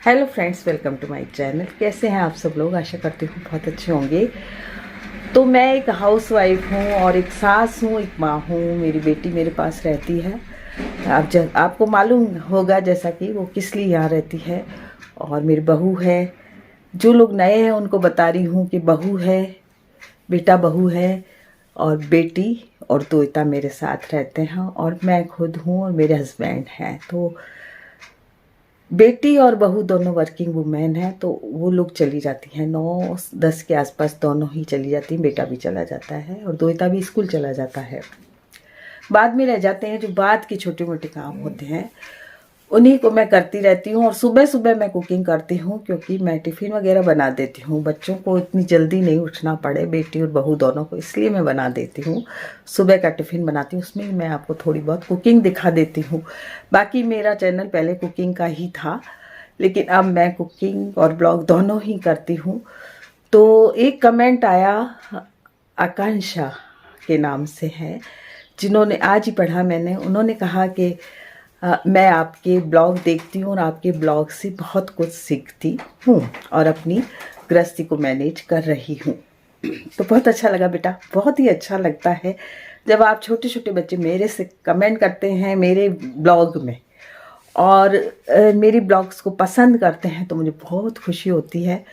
Hello friends, welcome to my channel. कैसे हैं आप सब लोग? आशा करती हूँ बहुत अच्छे होंगे। तो मैं एक हाउसवाइफ हूँ और एक सास हूँ, एक माँ हूँ। मेरी बेटी मेरे पास रहती है। आपको मालूम होगा जैसा कि वो किस लिए यहाँ रहती है। और मेरी बहू है। जो लोग नए हैं उनको बता रही हूँ कि बहू है, बेटा बहू है और बेटी और तोता मेरे साथ रहते हैं, और मैं खुद हूँ और मेरे हस्बैंड हैं। तो बेटी और बहू दोनों वर्किंग वुमेन है, तो वो लोग चली जाती हैं 9-10 के आसपास। दोनों ही चली जाती हैं, बेटा भी चला जाता है और दोता भी स्कूल चला जाता है। बाद में रह जाते हैं जो बाद के छोटे मोटे काम होते हैं, उन्हीं को मैं करती रहती हूँ। और सुबह सुबह मैं कुकिंग करती हूँ क्योंकि मैं टिफ़िन वगैरह बना देती हूँ। बच्चों को इतनी जल्दी नहीं उठना पड़े, बेटी और बहू दोनों को, इसलिए मैं बना देती हूँ। सुबह का टिफ़िन बनाती हूँ, उसमें मैं आपको थोड़ी बहुत कुकिंग दिखा देती हूँ। बाकी मेरा चैनल पहले कुकिंग का ही था, लेकिन अब मैं कुकिंग और ब्लॉग दोनों ही करती हूँ। तो एक कमेंट आया, आकांक्षा के नाम से है, जिन्होंने आज ही पढ़ा मैंने। उन्होंने कहा कि मैं आपके ब्लॉग देखती हूँ और आपके ब्लॉग से बहुत कुछ सीखती हूँ और अपनी गृहस्थी को मैनेज कर रही हूँ। तो बहुत अच्छा लगा बेटा, बहुत ही अच्छा लगता है जब आप छोटे छोटे बच्चे मेरे से कमेंट करते हैं मेरे ब्लॉग में और मेरी ब्लॉग्स को पसंद करते हैं, तो मुझे बहुत खुशी होती है।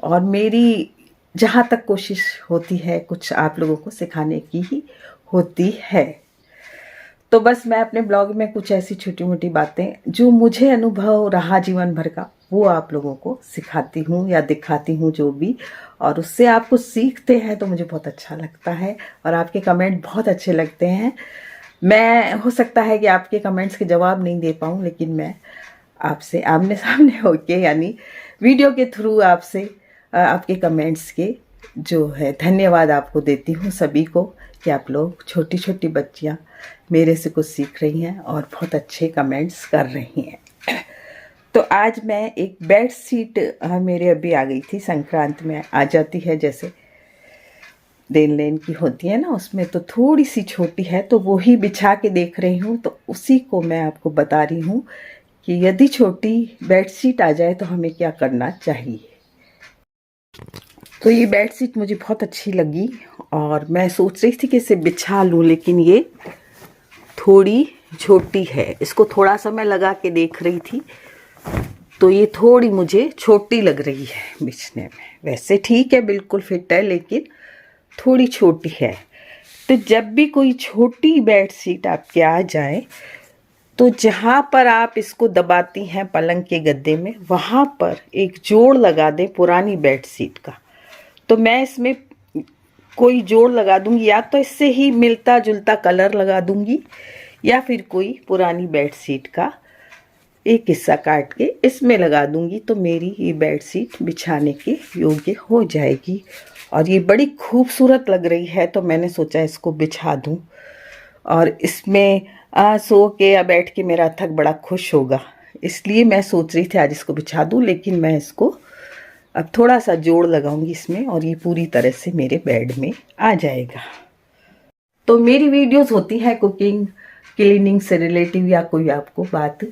और मेरी जहाँ तक कोशिश होती है कुछ आप लोगों को सिखाने की ही होती है। तो बस मैं अपने ब्लॉग में कुछ ऐसी छोटी मोटी बातें जो मुझे अनुभव रहा जीवन भर का, वो आप लोगों को सिखाती हूँ या दिखाती हूँ जो भी, और उससे आप कुछ सीखते हैं तो मुझे बहुत अच्छा लगता है। और आपके कमेंट बहुत अच्छे लगते हैं। मैं, हो सकता है कि आपके कमेंट्स के जवाब नहीं दे पाऊँ, लेकिन मैं आपसे आमने सामने होके यानी वीडियो के थ्रू आपसे आपके कमेंट्स के जो है धन्यवाद आपको देती हूँ सभी को, कि आप लोग छोटी छोटी बच्चियाँ मेरे से कुछ सीख रही हैं और बहुत अच्छे कमेंट्स कर रही हैं। तो आज मैं एक बेड शीट मेरे अभी आ गई थी, संक्रांत में आ जाती है जैसे देन लेन की होती है ना, उसमें तो थोड़ी सी छोटी है, तो वो ही बिछा के देख रही हूँ। तो उसी को मैं आपको बता रही हूँ कि यदि छोटी बेडशीट आ जाए तो हमें क्या करना चाहिए। तो ये बेडशीट मुझे बहुत अच्छी लगी और मैं सोच रही थी कि इसे बिछा लूँ, लेकिन ये थोड़ी छोटी है। इसको थोड़ा सा मैं लगा के देख रही थी, तो ये थोड़ी मुझे छोटी लग रही है बिछने में। वैसे ठीक है, बिल्कुल फिट है, लेकिन थोड़ी छोटी है। तो जब भी कोई छोटी बेडशीट आपके आ जाए, तो जहाँ पर आप इसको दबाती हैं पलंग के गद्दे में, वहाँ पर एक जोड़ लगा दें पुरानी बेडशीट का। तो मैं इसमें कोई जोड़ लगा दूंगी, या तो इससे ही मिलता जुलता कलर लगा दूंगी, या फिर कोई पुरानी बेडशीट का एक हिस्सा काट के इसमें लगा दूंगी। तो मेरी ये बेडशीट बिछाने के योग्य हो जाएगी। और ये बड़ी खूबसूरत लग रही है, तो मैंने सोचा इसको बिछा दूं। और इसमें सो के या बैठ के मेरा थक बड़ा खुश होगा, इसलिए मैं सोच रही थी आज इसको बिछा दूं। लेकिन मैं इसको अब थोड़ा सा जोड़ लगाऊंगी इसमें, और ये पूरी तरह से मेरे बेड में आ जाएगा। तो मेरी वीडियोस होती हैं कुकिंग, क्लीनिंग से रिलेटिव, या कोई आपको बात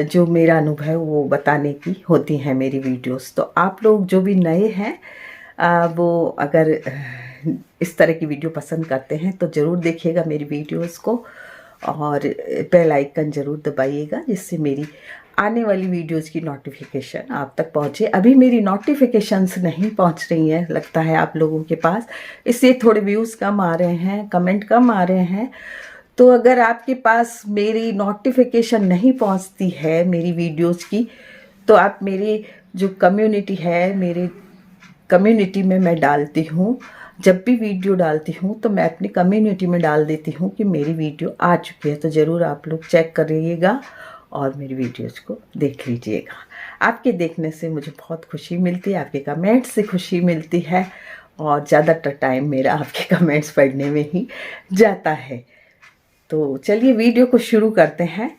जो मेरा अनुभव है वो बताने की होती हैं मेरी वीडियोस। तो आप लोग जो भी नए हैं वो अगर इस तरह की वीडियो पसंद करते हैं तो ज़रूर देखिएगा मेरी वीडियोस को, और बेल आइकन ज़रूर दबाइएगा, जिससे मेरी आने वाली वीडियोस की नोटिफिकेशन आप तक पहुँचे। अभी मेरी नोटिफिकेशंस नहीं पहुँच रही हैं लगता है आप लोगों के पास, इससे थोड़े व्यूज़ कम आ रहे हैं, कमेंट कम आ रहे हैं। तो अगर आपके पास मेरी नोटिफिकेशन नहीं पहुँचती है मेरी वीडियोस की, तो आप मेरी जो कम्युनिटी है, मेरे कम्युनिटी में मैं डालती हूँ, जब भी वीडियो डालती हूँ तो मैं अपनी कम्युनिटी में डाल देती हूँ कि मेरी वीडियो आ चुकी है। तो ज़रूर आप लोग चेक करिएगा और मेरी वीडियोज़ को देख लीजिएगा। आपके देखने से मुझे बहुत खुशी मिलती है, आपके कमेंट्स से खुशी मिलती है, और ज़्यादातर टाइम मेरा आपके कमेंट्स पढ़ने में ही जाता है। तो चलिए वीडियो को शुरू करते हैं।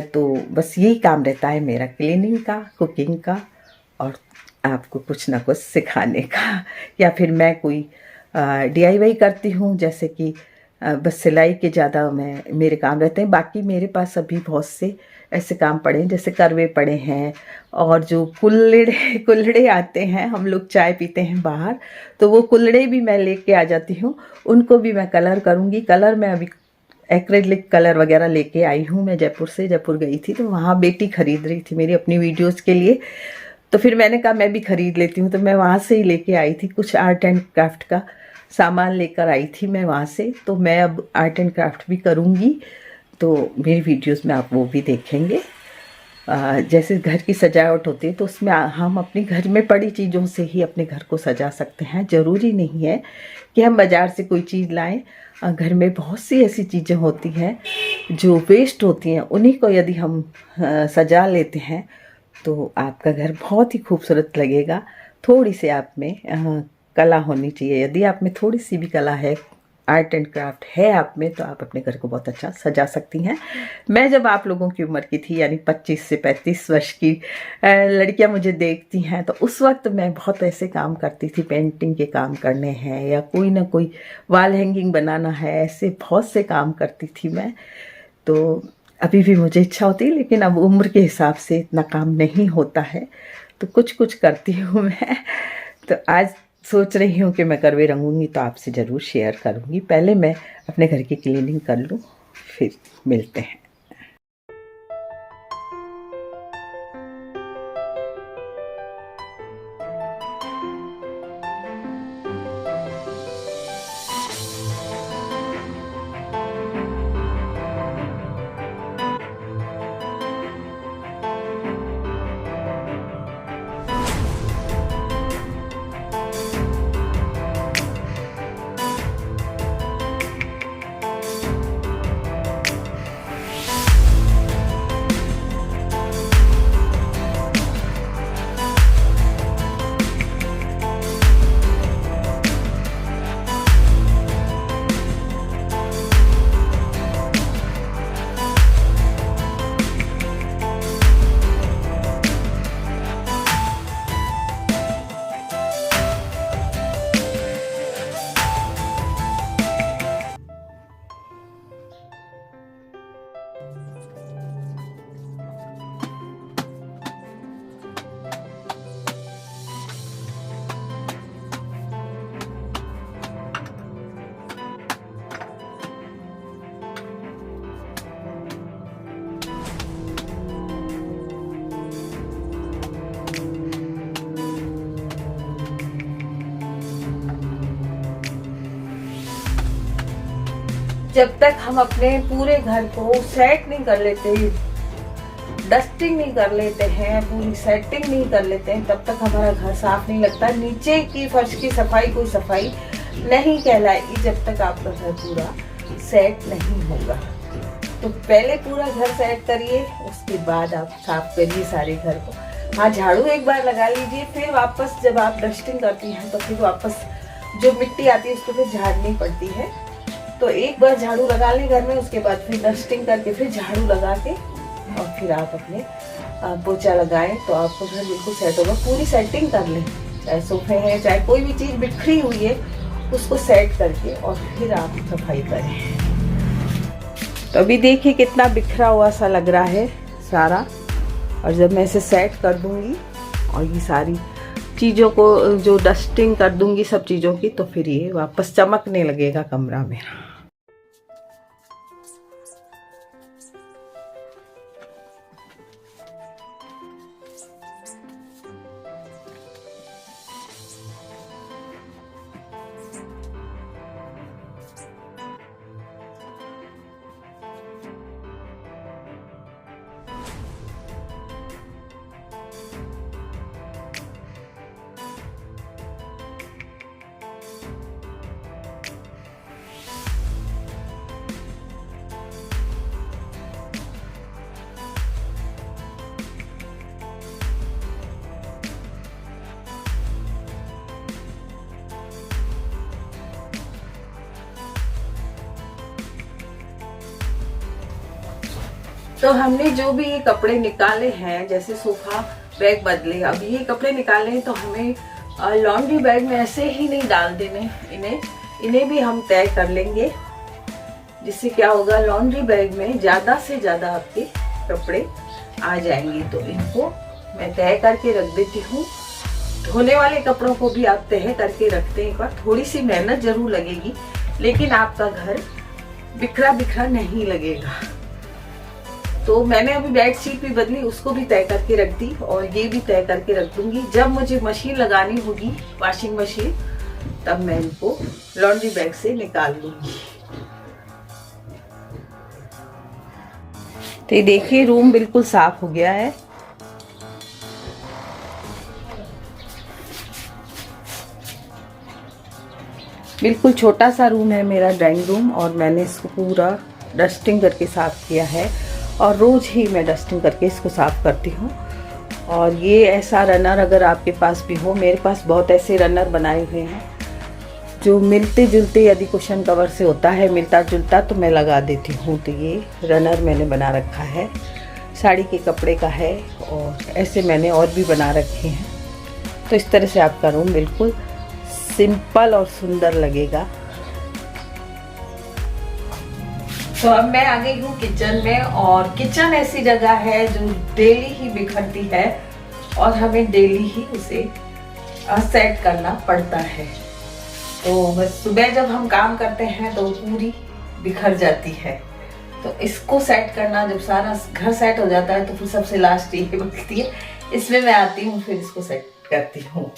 तो बस यही काम रहता है मेरा, क्लीनिंग का, कुकिंग का, और आपको कुछ ना कुछ सिखाने का। या फिर मैं कोई DIY करती हूँ, जैसे कि बस सिलाई के ज़्यादा मेरे काम रहते हैं। बाकी मेरे पास अभी बहुत से ऐसे काम पड़े हैं, जैसे करवे पड़े हैं, और जो कुल्हड़े आते हैं, हम लोग चाय पीते हैं बाहर, तो वो कुल्हड़े भी मैं लेके आ जाती हूँ, उनको भी मैं कलर करूँगी। कलर मैं अभी एक्रेलिक कलर वगैरह लेके आई हूँ। मैं जयपुर गई थी, तो वहाँ बेटी खरीद रही थी मेरी अपनी वीडियोज़ के लिए, तो फिर मैंने कहा मैं भी खरीद लेती हूँ, तो मैं वहाँ से ही लेके आई थी। कुछ आर्ट एंड क्राफ्ट का सामान लेकर आई थी मैं वहाँ से, तो मैं अब आर्ट एंड क्राफ्ट भी करूँगी, तो मेरी वीडियोस में आप वो भी देखेंगे। जैसे घर की सजावट होती है, तो उसमें हम अपने घर में पड़ी चीज़ों से ही अपने घर को सजा सकते हैं। ज़रूरी नहीं है कि हम बाज़ार से कोई चीज़ लाएं। घर में बहुत सी ऐसी चीज़ें होती हैं जो वेस्ट होती हैं, उन्हीं को यदि हम सजा लेते हैं तो आपका घर बहुत ही खूबसूरत लगेगा। थोड़ी सी आप में कला होनी चाहिए। यदि आप में थोड़ी सी भी कला है, आर्ट एंड क्राफ्ट है आप में, तो आप अपने घर को बहुत अच्छा सजा सकती हैं। मैं जब आप लोगों की उम्र की थी, यानी 25 से 35 वर्ष की लड़कियां मुझे देखती हैं, तो उस वक्त मैं बहुत ऐसे काम करती थी। पेंटिंग के काम करने हैं, या कोई ना कोई वॉल हैंगिंग बनाना है, ऐसे बहुत से काम करती थी मैं। तो अभी भी मुझे इच्छा होती है, लेकिन अब उम्र के हिसाब से इतना काम नहीं होता है, तो कुछ कुछ करती हूँ मैं। तो आज सोच रही हूँ कि मैं करवे रंगूंगी, तो आपसे ज़रूर शेयर करूँगी। पहले मैं अपने घर की क्लीनिंग कर लूँ, फिर मिलते हैं। जब तक हम अपने पूरे घर को सेट नहीं कर लेते, डस्टिंग नहीं कर लेते हैं, पूरी सेटिंग नहीं कर लेते हैं, तब तक हमारा घर साफ नहीं लगता। नीचे की फर्श की सफाई कोई सफाई नहीं कहलाएगी जब तक आपका घर पूरा सेट नहीं होगा। तो पहले पूरा घर सेट करिए, उसके बाद आप साफ करिए सारे घर को। हाँ, झाड़ू एक बार लगा लीजिए, फिर वापस जब आप डस्टिंग करती हैं तो फिर वापस जो मिट्टी आती है उसको फिर झाड़नी पड़ती है। तो एक बार झाड़ू लगा लें घर में, उसके बाद फिर डस्टिंग करके फिर झाड़ू लगा के और फिर आप अपने पोछा लगाएं, तो आपको घर बिल्कुल सेट होगा। पूरी सेटिंग कर लें, चाहे सोफे हैं, चाहे कोई भी चीज़ बिखरी हुई है, उसको सेट करके और फिर आप सफाई करें। तो अभी देखिए कितना बिखरा हुआ सा लग रहा है सारा, और जब मैं इसे सेट कर दूंगी और ये सारी चीज़ों को जो डस्टिंग कर दूंगी सब चीज़ों की, तो फिर ये वापस चमकने लगेगा कमरा मेरा। तो हमने जो भी ये कपड़े निकाले हैं, जैसे सोफा बैग बदले, अब ये कपड़े निकाले हैं, तो हमें लॉन्ड्री बैग में ऐसे ही नहीं डाल देने, इन्हें भी हम तय कर लेंगे जिससे क्या होगा, लॉन्ड्री बैग में ज़्यादा से ज़्यादा आपके कपड़े आ जाएंगे। तो इनको मैं तय करके रख देती हूँ। धोने वाले कपड़ों को भी आप तय करके रखते हैं एक बार। थोड़ी सी मेहनत जरूर लगेगी, लेकिन आपका घर बिखरा बिखरा नहीं लगेगा। तो मैंने अभी बेड शीट भी बदली, उसको भी तय करके रख दी और ये भी तय करके रख दूंगी। जब मुझे मशीन लगानी होगी, वॉशिंग मशीन, तब मैं इनको लॉन्ड्री बैग से निकाल लूंगी। तो ये देखिए, रूम बिल्कुल साफ हो गया है। बिल्कुल छोटा सा रूम है मेरा, ड्राइंग रूम, और मैंने इसको पूरा डस्टिंग करके साफ किया है और रोज़ ही मैं डस्टिंग करके इसको साफ करती हूँ। और ये ऐसा रनर अगर आपके पास भी हो, मेरे पास बहुत ऐसे रनर बनाए हुए हैं जो मिलते जुलते, यदि कुशन कवर से होता है मिलता जुलता, तो मैं लगा देती हूँ। तो ये रनर मैंने बना रखा है, साड़ी के कपड़े का है, और ऐसे मैंने और भी बना रखे हैं। तो इस तरह से आपका रूम बिल्कुल सिंपल और सुंदर लगेगा। तो अब मैं आ गई हूँ किचन में, और किचन ऐसी जगह है जो डेली ही बिखरती है और हमें डेली ही उसे सेट करना पड़ता है। तो बस सुबह जब हम काम करते हैं तो पूरी बिखर जाती है। तो इसको सेट करना, जब सारा घर सेट हो जाता है तो फिर सबसे लास्ट ये बचती है, इसमें मैं आती हूँ, फिर इसको सेट करती हूँ।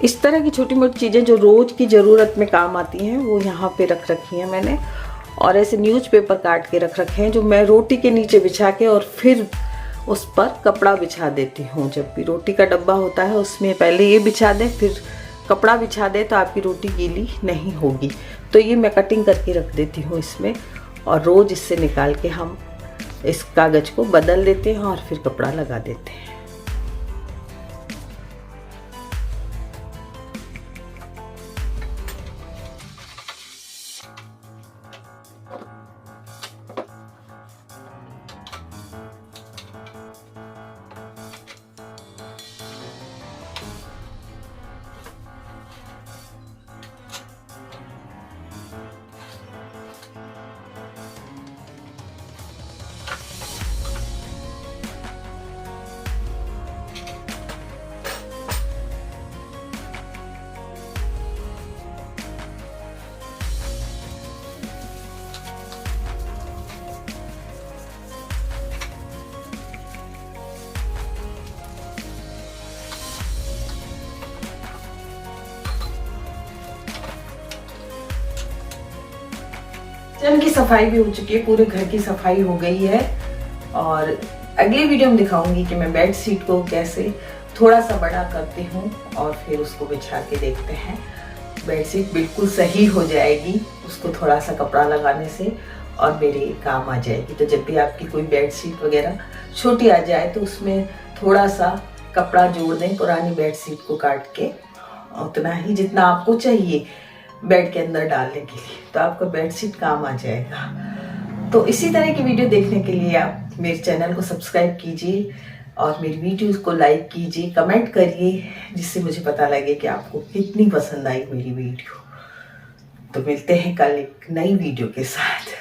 इस तरह की छोटी मोटी चीज़ें जो रोज़ की ज़रूरत में काम आती हैं वो यहाँ पे रख रखी हैं मैंने। और ऐसे न्यूज़पेपर काट के रख रखे हैं जो मैं रोटी के नीचे बिछा के और फिर उस पर कपड़ा बिछा देती हूँ। जब भी रोटी का डब्बा होता है उसमें पहले ये बिछा दें, फिर कपड़ा बिछा दें, तो आपकी रोटी गीली नहीं होगी। तो ये मैं कटिंग करके रख देती हूँ इसमें, और रोज़ इससे निकाल के हम इस कागज़ को बदल देते हैं और फिर कपड़ा लगा देते हैं। किचन की सफाई भी हो चुकी है, पूरे घर की सफाई हो गई है। और अगली वीडियो में दिखाऊंगी कि मैं बेड शीट को कैसे थोड़ा सा बड़ा करती हूँ और फिर उसको बिछा के देखते हैं। बेड शीट बिल्कुल सही हो जाएगी उसको थोड़ा सा कपड़ा लगाने से, और मेरे काम आ जाएगी। तो जब भी आपकी कोई बेड शीट वगैरह छोटी आ जाए तो उसमें थोड़ा सा कपड़ा जोड़ दें, पुरानी बेड शीट को काट के, उतना ही जितना आपको चाहिए बेड के अंदर डालने के लिए, तो आपका बेडशीट काम आ जाएगा। तो इसी तरह की वीडियो देखने के लिए आप मेरे चैनल को सब्सक्राइब कीजिए और मेरी वीडियोस को लाइक कीजिए, कमेंट करिए, जिससे मुझे पता लगे कि आपको कितनी पसंद आई मेरी वीडियो। तो मिलते हैं कल एक नई वीडियो के साथ।